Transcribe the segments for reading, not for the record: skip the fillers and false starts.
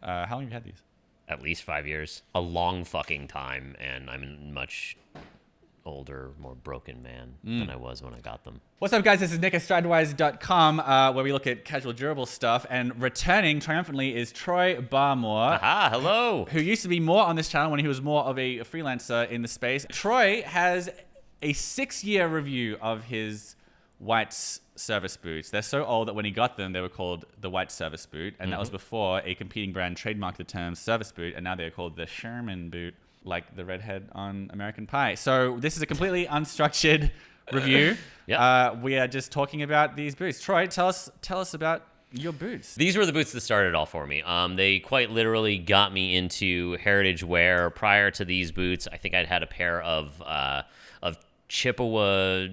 How long have you had these? At least 5 years. A long fucking time, and I'm a much older, more broken man than I was when I got them. What's up, guys? This is Nick at Stridewise.com, where we look at casual durable stuff. And returning triumphantly is Troy Barmore. Aha, hello. Who used to be more on this channel when he was more of a freelancer in the space. Troy has a 6-year review of his White's service boots. They're so old that when he got them, they were called the White service boot. And that was before a competing brand trademarked the term service boot. And now they're called the Sherman boot, like the redhead on American Pie. So this is a completely unstructured review. We are just talking about these boots. Troy, tell us about your boots. These were the boots that started it all for me. They quite literally got me into heritage wear. Prior to these boots, I think I'd had a pair of Chippewa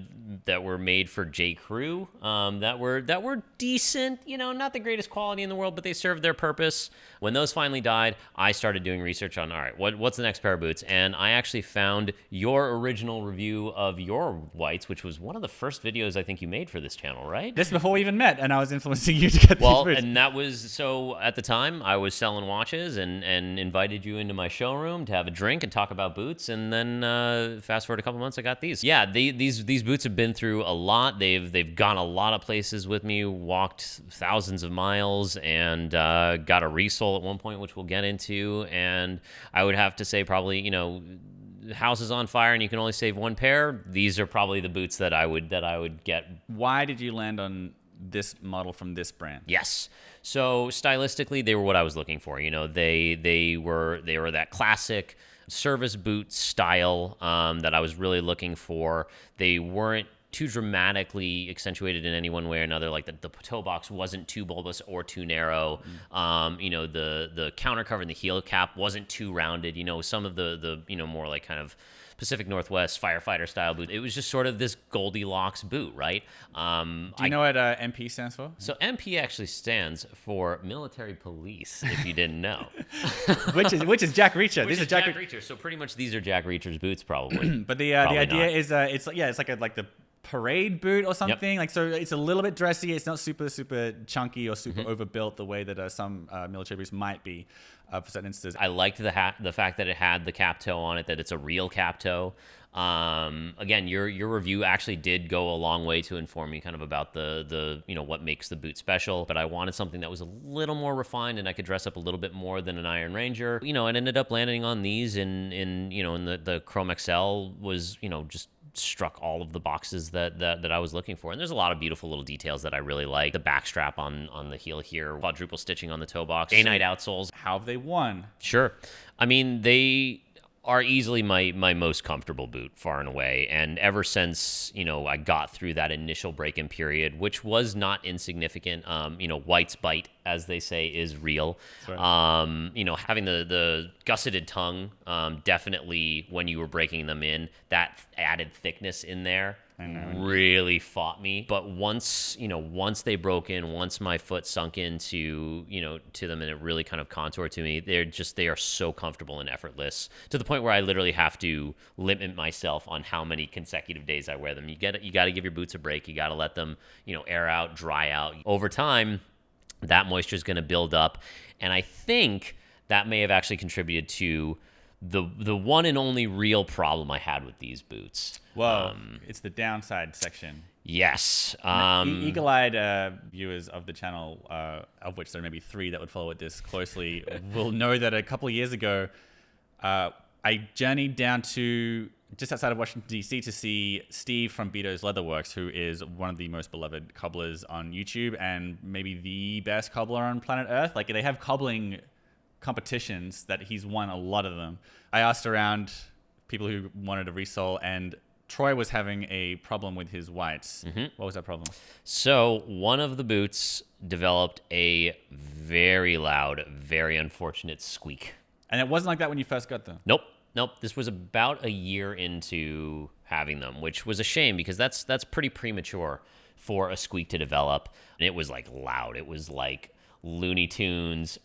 that were made for J. Crew that were decent, not the greatest quality in the world, but they served their purpose. When those finally died, I started doing research on, all right, what's the next pair of boots? And I actually found your original review of your Whites, which was one of the first videos I think you made for this channel, right? This before we even met, and I was influencing you to get these boots. Well, and that was, so at the time, I was selling watches and invited you into my showroom to have a drink and talk about boots, and then fast forward a couple months, I got these. Yeah, these boots have been through a lot. They've gone a lot of places with me, walked thousands of miles, and got a resole at one point, which we'll get into. And I would have to say probably, the house is on fire and you can only save one pair. These are probably the boots that I would get. Why did you land on this model from this brand? Yes. So stylistically, they were what I was looking for. They were that classic service boot style that I was really looking for. They weren't too dramatically accentuated in any one way or another. Like the toe box wasn't too bulbous or too narrow. The counter cover and the heel cap wasn't too rounded. Some of the more like kind of Pacific Northwest firefighter style boot. It was just sort of this Goldilocks boot, right? Do you know what MP stands for? So MP actually stands for military police, if you didn't know. which is Jack Reacher. These are Jack Reacher. So pretty much these are Jack Reacher's boots, probably. But the idea is it's like the parade boot or something. Like, so it's a little bit dressy. It's not super chunky or super overbuilt the way that some military boots might be for certain instances. I liked the fact that it had the cap toe on it, that it's a real cap toe. Again, your review actually did go a long way to inform me kind of about the what makes the boot special, but I wanted something that was a little more refined and I could dress up a little bit more than an Iron Ranger. It ended up landing on these in the Chrome XL was, just struck all of the boxes that I was looking for. And there's a lot of beautiful little details that I really like. The back strap on the heel here, quadruple stitching on the toe box, A-Night outsoles. How have they won? Sure. I mean, they are easily my most comfortable boot, far and away. And ever since, I got through that initial break-in period, which was not insignificant, White's bite, as they say, is real. Right. Having the gusseted tongue, definitely when you were breaking them in, that added thickness in there really fought me. But once they broke in, once my foot sunk into, to them and it really kind of contoured to me, they are so comfortable and effortless to the point where I literally have to limit myself on how many consecutive days I wear them. You got to give your boots a break. You got to let them, air out, dry out. Over time, that moisture is going to build up. And I think that may have actually contributed to the one and only real problem I had with these boots. Well, it's the downside section. Yes. Eagle-eyed viewers of the channel, of which there may be 3 that would follow it this closely, will know that a couple of years ago, I journeyed down to just outside of Washington, D.C. to see Steve from Beto's Leatherworks, who is one of the most beloved cobblers on YouTube and maybe the best cobbler on planet Earth. Like, they have cobbling competitions that he's won a lot of them. I asked around people who wanted a resole, and Troy was having a problem with his Whites. What was that problem? So one of the boots developed a very loud, very unfortunate squeak. And it wasn't like that when you first got them? Nope. This was about a year into having them, which was a shame because that's pretty premature for a squeak to develop. And it was like loud. It was like Looney Tunes.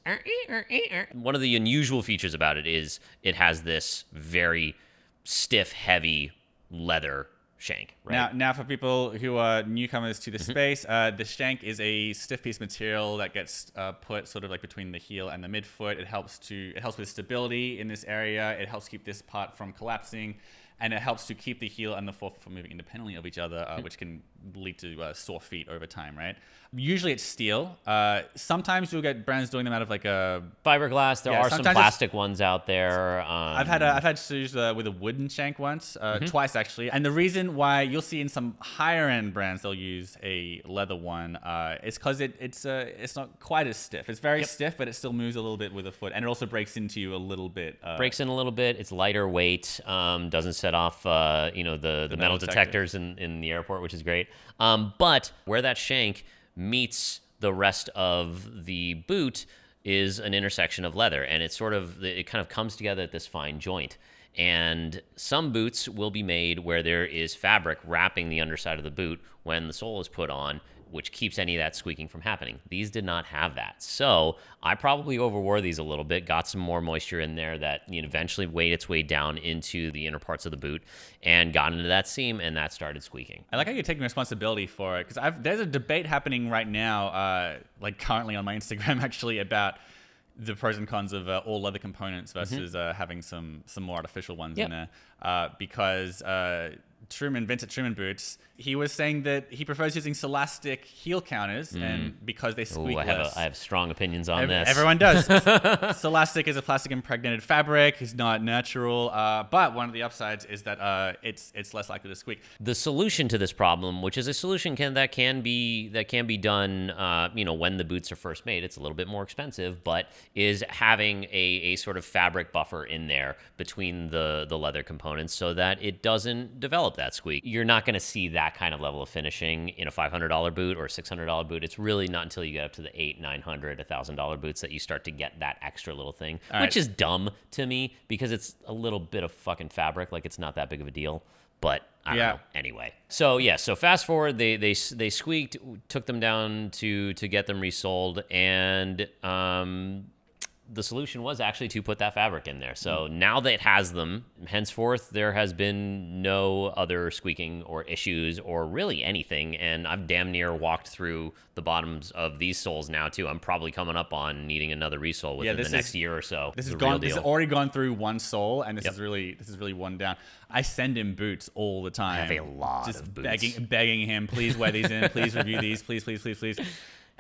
One of the unusual features about it is it has this very stiff, heavy leather shank, right? Now for people who are newcomers to the space, the shank is a stiff piece of material that gets put sort of like between the heel and the midfoot. It helps with stability in this area. It helps keep this part from collapsing, and it helps to keep the heel and the forefoot from moving independently of each other, which can lead to sore feet over time, right? Usually it's steel. Sometimes you'll get brands doing them out of like a fiberglass. There are some plastic ones out there. I've had shoes with a wooden shank once, twice actually. And the reason why you'll see in some higher end brands they'll use a leather one is because it's not quite as stiff. It's very stiff, but it still moves a little bit with the foot, and it also breaks into you a little bit. Breaks in a little bit. It's lighter weight. Doesn't set off the metal detectors in the airport, which is great. But where that shank meets the rest of the boot is an intersection of leather, and it kind of comes together at this fine joint. And some boots will be made where there is fabric wrapping the underside of the boot when the sole is put on, which keeps any of that squeaking from happening. These did not have that. So I probably overwore these a little bit, got some more moisture in there that eventually weighed its way down into the inner parts of the boot and got into that seam, and that started squeaking. I like how you're taking responsibility for it, because there's a debate happening right now, like currently on my Instagram actually, about the pros and cons of all leather components versus having some more artificial ones in there, because Vincent Truman boots, he was saying that he prefers using Celastic heel counters, and because they squeak less. I have strong opinions on this. Everyone does. Celastic is a plastic impregnated fabric. It's not natural, but one of the upsides is that it's less likely to squeak. The solution to this problem, which is a solution that can be done, when the boots are first made, it's a little bit more expensive, but is having a sort of fabric buffer in there between the leather components so that it doesn't develop that squeak. You're not going to see that kind of level of finishing in a $500 boot or a $600 boot. It's really not until you get up to the $800, $900, $1,000 boots that you start to get that extra little thing, which is dumb to me because it's a little bit of fucking fabric. Like, it's not that big of a deal. But I don't know. Anyway, so fast forward, they squeaked, took them down to get them resold, and the solution was actually to put that fabric in there. So now that it has them, henceforth, there has been no other squeaking or issues or really anything. And I've damn near walked through the bottoms of these soles now, too. I'm probably coming up on needing another resole within the next year or so. This has already gone through one sole, and this is really one down. I send him boots all the time. I have a lot of boots. Begging him, please wear these in, please review these, please.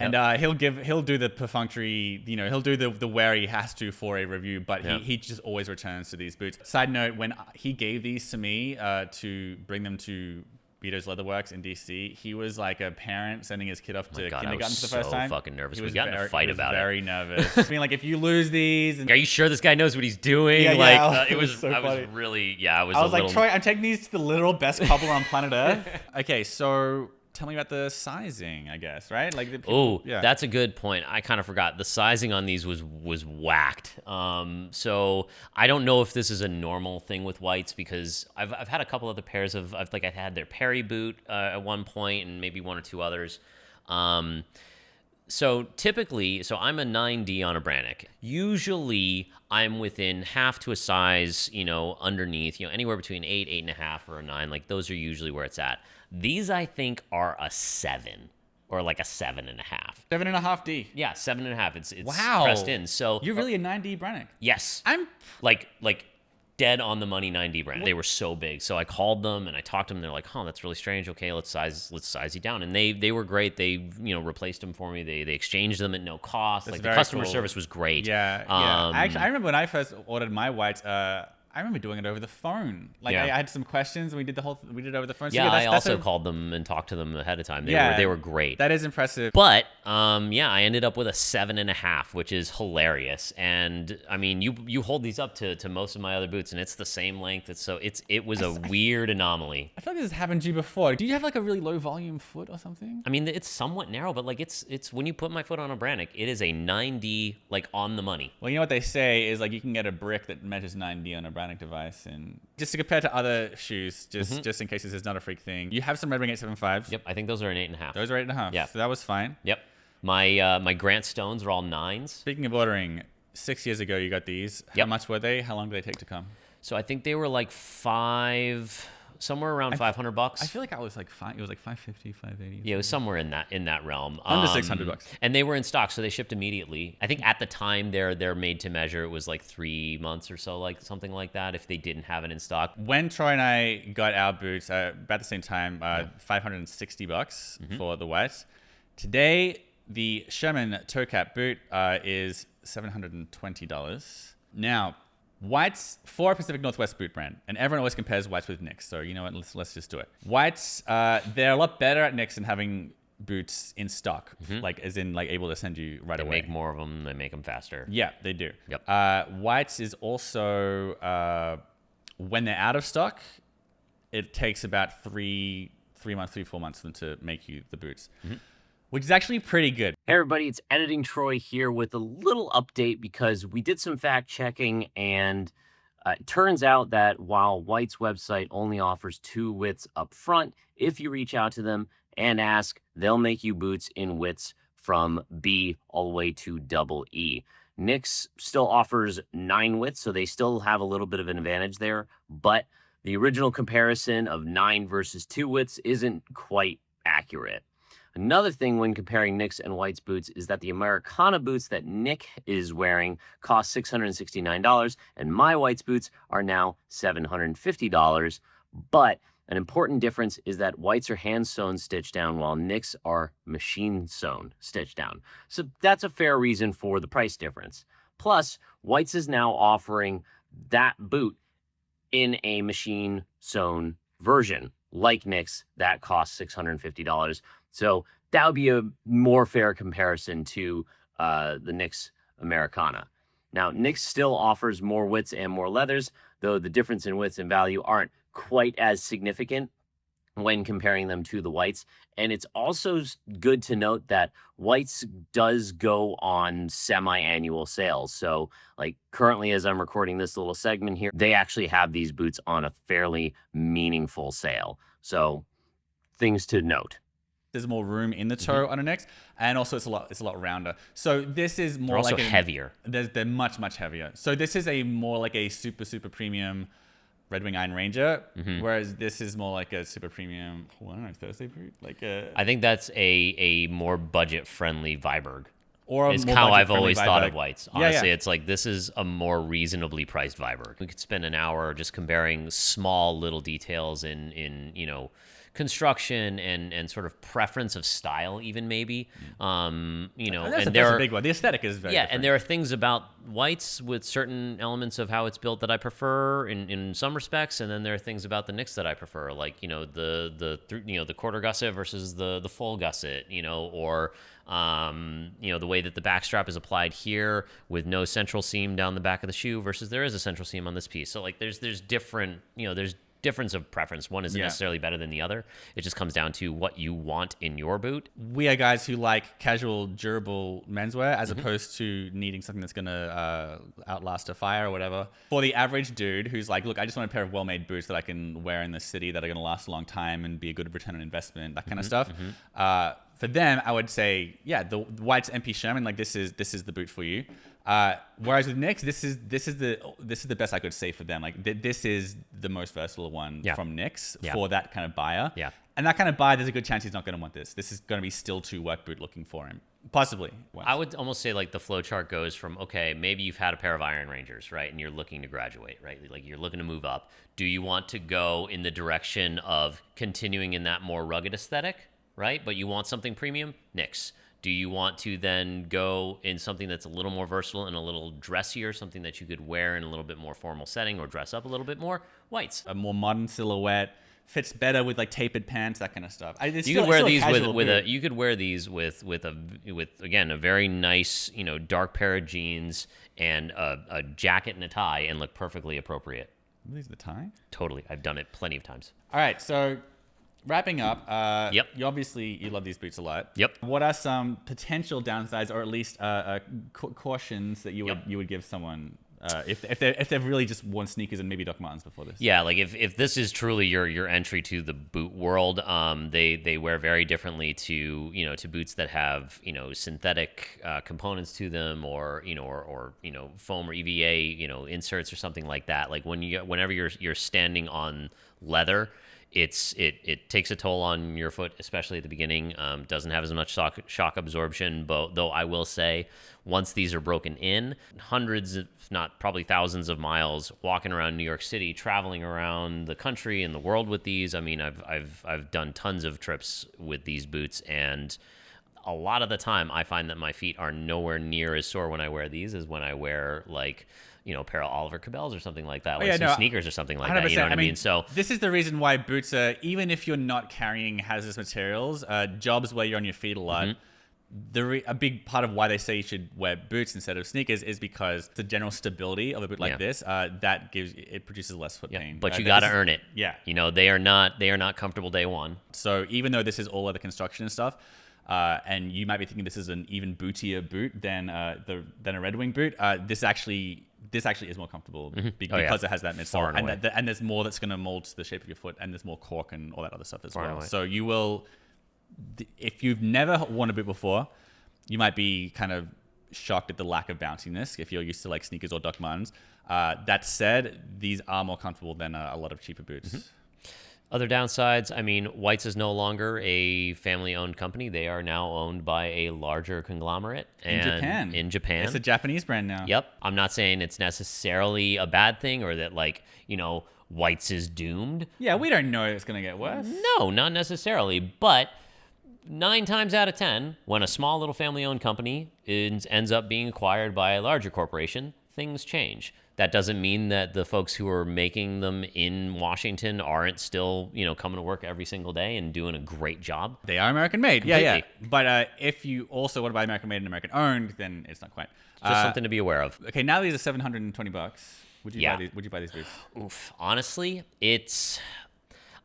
And he'll do the perfunctory, he'll do the where he has to for a review, but he just always returns to these boots. Side note, when he gave these to me to bring them to Beato's Leatherworks in DC, he was like a parent sending his kid off to kindergarten for the first time. I was so fucking nervous. We got in a fight about it. Very nervous. I mean, like, if you lose these, are you sure this guy knows what he's doing? It was so funny. I was like, Troy, I'm taking these to the literal best cobbler on planet Earth. Okay, so tell me about the sizing, I guess, right? Like, that's a good point. I kind of forgot. The sizing on these was whacked. So I don't know if this is a normal thing with whites, because I've had a couple other pairs of, I had their Perry boot at one point, and maybe one or two others. So typically, I'm a 9D on a Brannock. Usually, I'm within half to a size, underneath, anywhere between 8, 8.5, or a 9. Like, those are usually where it's at. These, I think, are a 7 or like a 7.5. 7.5D. Yeah, 7.5. It's wow. Pressed in. So you're really a 9D Brannock. Yes. I'm like dead on the money 9D Brannock. They were so big. So I called them and I talked to them. They're like, "Oh, that's really strange. Okay, let's size you down." And they were great. They replaced them for me. They exchanged them at no cost. That's the customer service was great. Yeah. Actually, I remember when I first ordered my whites. I remember doing it over the phone. I had some questions, and we did it over the phone. So I also called them and talked to them ahead of time. They were great. That is impressive. But I ended up with a 7.5, which is hilarious. And I mean, you hold these up to most of my other boots, and it's the same length. It was a weird anomaly. I feel like this has happened to you before. Do you have like a really low volume foot or something? I mean, it's somewhat narrow, but like it's when you put my foot on a Brannock, it is a 9D, like, on the money. Well, you know what they say is, like, you can get a brick that measures 9D on a Brannock device, and just to compare to other shoes, just in case this is not a freak thing, you have some Red Wing 875s. Yep, I think those are an 8.5. Those are 8.5. Yeah, so that was fine. Yep, my Grant Stones are all 9s. Speaking of ordering, 6 years ago you got these. How much were they? How long did they take to come? So I think they were like 5 somewhere around $500. I feel like I was like it was like 550, 580. Yeah, it was somewhere in that realm. Under $600. And they were in stock, so they shipped immediately. I think at the time they're made to measure. It was like 3 months or so, like something like that. If they didn't have it in stock. When Troy and I got our boots about the same time, $560 for the whites. Today, the Sherman toe cap boot is $720. Now, whites for a Pacific Northwest boot brand, and everyone always compares whites with Nicks. So you know what? Let's just do it. Whites, they're a lot better at Nicks than having boots in stock, like as in like able to send you right away. They make more of them. They make them faster. Yeah, they do. Yep. Whites is also when they're out of stock, it takes about 3 months, 4 months for them to make you the boots. Which is actually pretty good. Hey everybody, it's Editing Troy here with a little update because we did some fact checking and it turns out that while White's website only offers 2 widths up front, if you reach out to them and ask, they'll make you boots in widths from B all the way to double E. Nicks still offers 9 widths, so they still have a little bit of an advantage there, but the original comparison of 9 versus 2 widths isn't quite accurate. Another thing when comparing Nicks and White's boots is that the Americana boots that Nick is wearing cost $669, and my White's boots are now $750. But an important difference is that White's are hand-sewn stitched down while Nicks are machine-sewn stitched down. So that's a fair reason for the price difference. Plus, White's is now offering that boot in a machine-sewn version, like Nicks, that costs $650. So that would be a more fair comparison to the Nicks Americana. Now, Nicks still offers more widths and more leathers, though the difference in widths and value aren't quite as significant when comparing them to the Whites. And it's also good to note that Whites does go on semi-annual sales. So like currently as I'm recording this little segment here, they actually have these boots on a fairly meaningful sale. So things to note. There's more room in the toe on a Nicks, and also it's a lot rounder. So this is more They're like also heavier. They're much heavier. So this is a more like a super premium Red Wing Iron Ranger, whereas this is more like a super premium, I don't know, Thursday boot, like a. I think that's a more budget friendly Viberg. Or is how I've always thought of Whites. Honestly, yeah. It's like this is a more reasonably priced Viberg. We could spend an hour just comparing small little details in you know, construction and sort of preference of style, even maybe. You know, that's a big one. The aesthetic is very different. And there are things about Whites with certain elements of how it's built that I prefer in some respects, and then there are things about the Nicks that I prefer, like you know the quarter gusset versus the full gusset, you know, or you know, the way that the backstrap is applied here with no central seam down the back of the shoe versus there is a central seam on this piece. So like there's different, you know, there's difference of preference. One isn't necessarily better than the other. It just comes down to what you want in your boot. We are guys who like casual, durable menswear as opposed to needing something that's going to outlast a fire or whatever. For the average dude who's like, look, I just want a pair of well-made boots that I can wear in the city that are going to last a long time and be a good return on investment, that kind of stuff. For them, I would say, yeah, the White's MP Sherman, like this is the boot for you. Whereas with Nicks, this is the best I could say for them. Like this is the most versatile one from Nicks for that kind of buyer. Yeah. And that kind of buyer, there's a good chance he's not going to want this. This is going to be still too work boot looking for him. Possibly. I would almost say like the flow chart goes from, okay, maybe you've had a pair of Iron Rangers, right? And you're looking to graduate, right? Like you're looking to move up. Do you want to go in the direction of continuing in that more rugged aesthetic, right? But you want something premium? Nicks. Do you want to then go in something that's a little more versatile and a little dressier, something that you could wear in a little bit more formal setting or dress up a little bit more? Whites. A more modern silhouette, fits better with like tapered pants, that kind of stuff. You could wear these you could wear these with again a very nice, you know, dark pair of jeans and a jacket and a tie and look perfectly appropriate. These the tie? Totally. I've done it plenty of times. All right, so wrapping up, Yep. You love these boots a lot. Yep. What are some potential downsides, or at least cautions that you would give someone If they've really just worn sneakers and maybe Doc Martens before this. Yeah, like if this is truly your entry to the boot world, they wear very differently to to boots that have synthetic components to them, or or foam or EVA inserts or something like that. Like whenever you're standing on leather, it takes a toll on your foot, especially at the beginning. Doesn't have as much shock absorption, but though I will say, once these are broken in, hundreds, if not probably thousands of miles walking around New York City, traveling around the country and the world with these. I mean, I've done tons of trips with these boots, and a lot of the time I find that my feet are nowhere near as sore when I wear these as when I wear like a pair of Oliver Cabells or something like that, like sneakers or something like that. You know what I mean? So this is the reason why boots are, even if you're not carrying hazardous materials, jobs where you're on your feet a lot, a big part of why they say you should wear boots instead of sneakers is because the general stability of a boot like this, that produces less foot pain. But you got to earn it. Yeah. They are not comfortable day one. So even though this is all other construction and stuff, and you might be thinking this is an even bootier boot than a Red Wing boot, this actually is more comfortable because it has that midsole, and there's more that's going to mold to the shape of your foot, and there's more cork and all that other stuff as well. So you will, if you've never worn a boot before, you might be kind of shocked at the lack of bounciness if you're used to like sneakers or Doc Martens. That said, these are more comfortable than a lot of cheaper boots. Other downsides, I mean, White's is no longer a family-owned company. They are now owned by a larger conglomerate. In Japan. It's a Japanese brand now. Yep. I'm not saying it's necessarily a bad thing or that, like, White's is doomed. Yeah, we don't know it's going to get worse. No, not necessarily. But 9 times out of 10, when a small little family-owned company ends up being acquired by a larger corporation, things change. That doesn't mean that the folks who are making them in Washington aren't still, coming to work every single day and doing a great job. They are American made. Completely. Yeah. But if you also want to buy American made and American owned, then it's not quite. Just something to be aware of. Okay, now these are $720. Would you buy these boots? Oof. Honestly,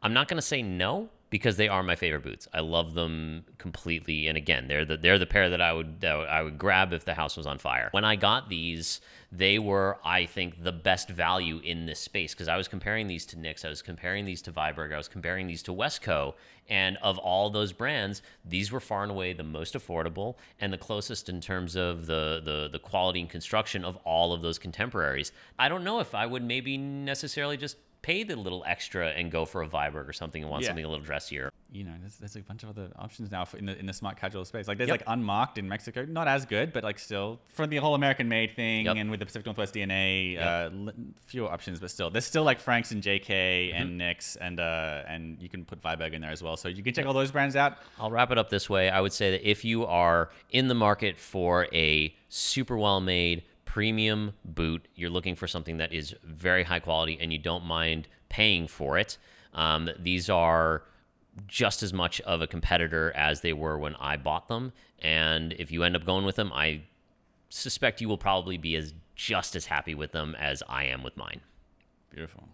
I'm not going to say no, because they are my favorite boots. I love them completely. And again, they're the pair that I would grab if the house was on fire. When I got these, they were, I think, the best value in this space, because I was comparing these to Knicks, I was comparing these to Viberg, I was comparing these to Westco, and of all those brands, these were far and away the most affordable and the closest in terms of the quality and construction of all of those contemporaries. I don't know if I would maybe necessarily just pay the little extra and go for a Viberg or something and want something a little dressier. There's a bunch of other options now in the smart casual space. Like there's like Unmarked in Mexico, not as good, but like still for the whole American made thing, and with the Pacific Northwest DNA, fewer options, but still there's still like Franks and JK and Knicks, and you can put Viberg in there as well. So you can check all those brands out. I'll wrap it up this way. I would say that if you are in the market for a super well made premium boot, you're looking for something that is very high quality and you don't mind paying for it, these are just as much of a competitor as they were when I bought them. And if you end up going with them, I suspect you will probably be just as happy with them as I am with mine. Beautiful.